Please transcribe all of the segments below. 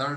3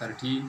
13।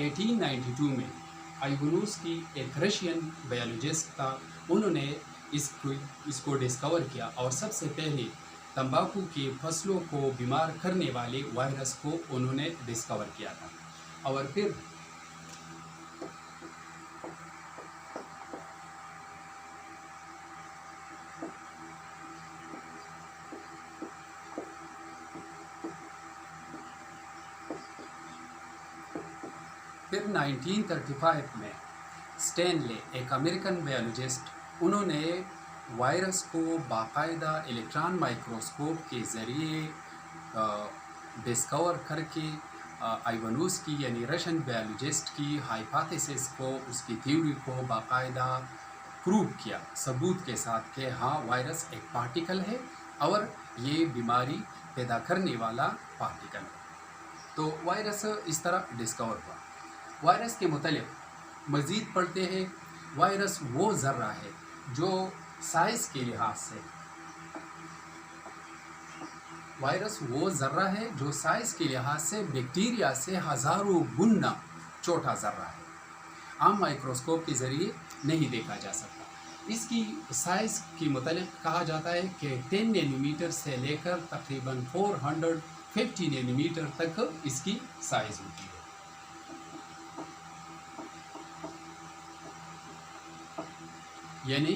1892 میں آئیونوس کی ایک رشین بایولوجسٹ تھا، انہوں نے اس کو ڈسکور کیا اور سب سے پہلے تمباکو کی فصلوں کو بیمار کرنے والے وائرس کو انہوں نے ڈسکور کیا تھا. اور پھر پھر 1935 میں اسٹینلے ایک امریکن بایولوجسٹ، انہوں نے وائرس کو باقاعدہ الیکٹران مائکروسکوپ کے ذریعے ڈسکور کر کے آئیونوس کی یعنی رشین بایولوجسٹ کی ہائپوتھیسس کو، اس کی تھیوری کو باقاعدہ پروو کیا ثبوت کے ساتھ کہ ہاں وائرس ایک پارٹیکل ہے اور یہ بیماری پیدا کرنے والا پارٹیکل ہے. تو وائرس اس طرح ڈسکور ہوا. وائرس کے متعلق مزید پڑھتے ہیں. وائرس وہ ذرہ ہے جو سائز کے لحاظ سے بیکٹیریا سے ہزاروں گنا چھوٹا ذرہ ہے. عام مائکروسکوپ کے ذریعے نہیں دیکھا جا سکتا. اس کی سائز کے متعلق کہا جاتا ہے کہ 10 نینی میٹر سے لے کر تقریباً 450 نینی میٹر تک اس کی سائز ہوتی ہے. یعنی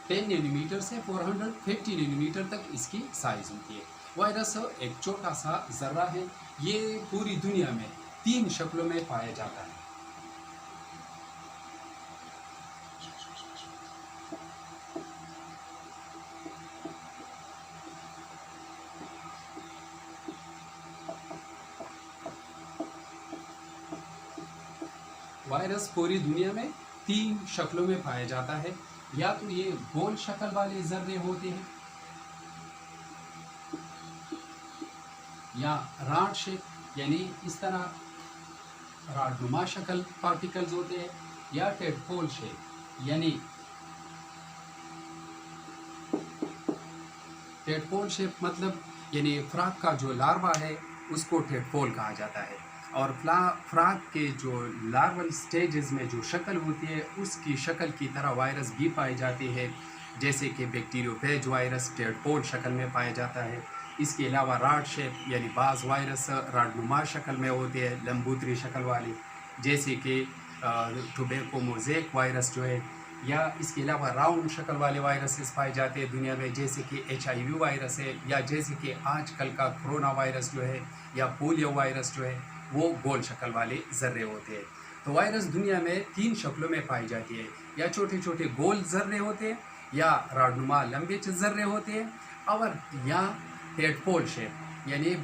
10 نینی میٹر سے 450 نینی میٹر تک اس کی سائز ہوتی ہے. وائرس ایک چھوٹا سا ذرہ ہے. یہ پوری دنیا میں 3 شکلوں میں پایا جاتا ہے. وائرس پوری دنیا میں 3 شکلوں میں پایا جاتا ہے. یا تو یہ گول شکل والے ذرے ہوتے ہیں، یا راڈ شیپ یعنی اس طرح راڈ نما شکل پارٹیکلز ہوتے ہیں، یا ٹیڈپول شیپ یعنی ٹیڈپول شیپ مطلب یعنی فراق کا جو لاروا ہے اس کو ٹیڈپول کہا جاتا ہے. اور فراق کے جو لارول سٹیجز میں جو شکل ہوتی ہے اس کی شکل کی طرح وائرس بھی پائی جاتی ہے، جیسے کہ بیکٹیریوفیج وائرس ٹیڈپول شکل میں پایا جاتا ہے. اس کے علاوہ راڈ شیپ یعنی بعض وائرس راڈ نما شکل میں ہوتے ہیں، لمبوتری شکل والے، جیسے کہ ٹوبیکو موزیک وائرس جو ہے. یا اس کے علاوہ راؤنڈ شکل والے وائرسز پائے جاتے ہیں دنیا میں، جیسے کہ HIV وائرس ہے، یا جیسے کہ آج کل کا کرونا وائرس جو ہے، یا پولیو وائرس جو ہے، وہ گول شکل والے ذرے ہوتے ہیں. تو وائرس دنیا میں 3 شکلوں میں پائی جاتی ہے. یا چھوٹے چھوٹے گول ذرے ہوتے ہیں، یا راڈنما لمبے ذرے ہوتے ہیں، اور یا ٹیڈپول شیپ یعنی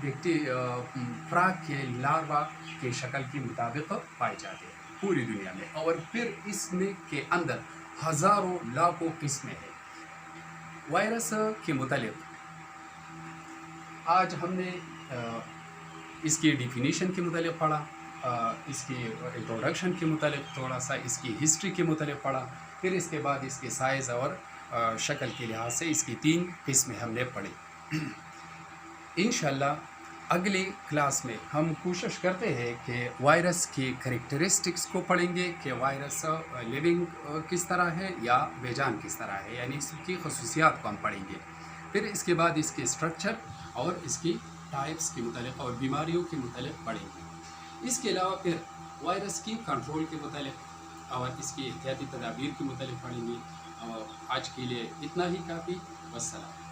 فراق کے لاروا کے شکل کے مطابق پائے جاتے ہیں پوری دنیا میں. اور پھر اس میں کے اندر ہزاروں لاکھوں قسمیں ہیں. وائرس کے متعلق آج ہم نے اس کی ڈیفینیشن کے متعلق پڑھا، اس کی انٹروڈکشن کے متعلق تھوڑا سا، اس کی ہسٹری کے متعلق پڑھا. پھر اس کے بعد اس کے سائز اور شکل کے لحاظ سے اس کی 3 قسمیں ہم نے پڑھی. انشاءاللہ اگلی کلاس میں ہم کوشش کرتے ہیں کہ وائرس کی کریکٹرسٹکس کو پڑھیں گے کہ وائرس لیونگ کس طرح ہے یا بے جان کس طرح ہے، یعنی اس کی خصوصیات کو ہم پڑھیں گے. پھر اس کے بعد اس کے اسٹرکچر اور اس کی ٹائپس کے متعلق اور بیماریوں کے متعلق پڑھیں گے. اس کے علاوہ پھر وائرس کی کنٹرول کے متعلق اور اس کی احتیاطی تدابیر کے متعلق پڑھیں گے. اور آج کے لیے اتنا ہی کافی. والسلام.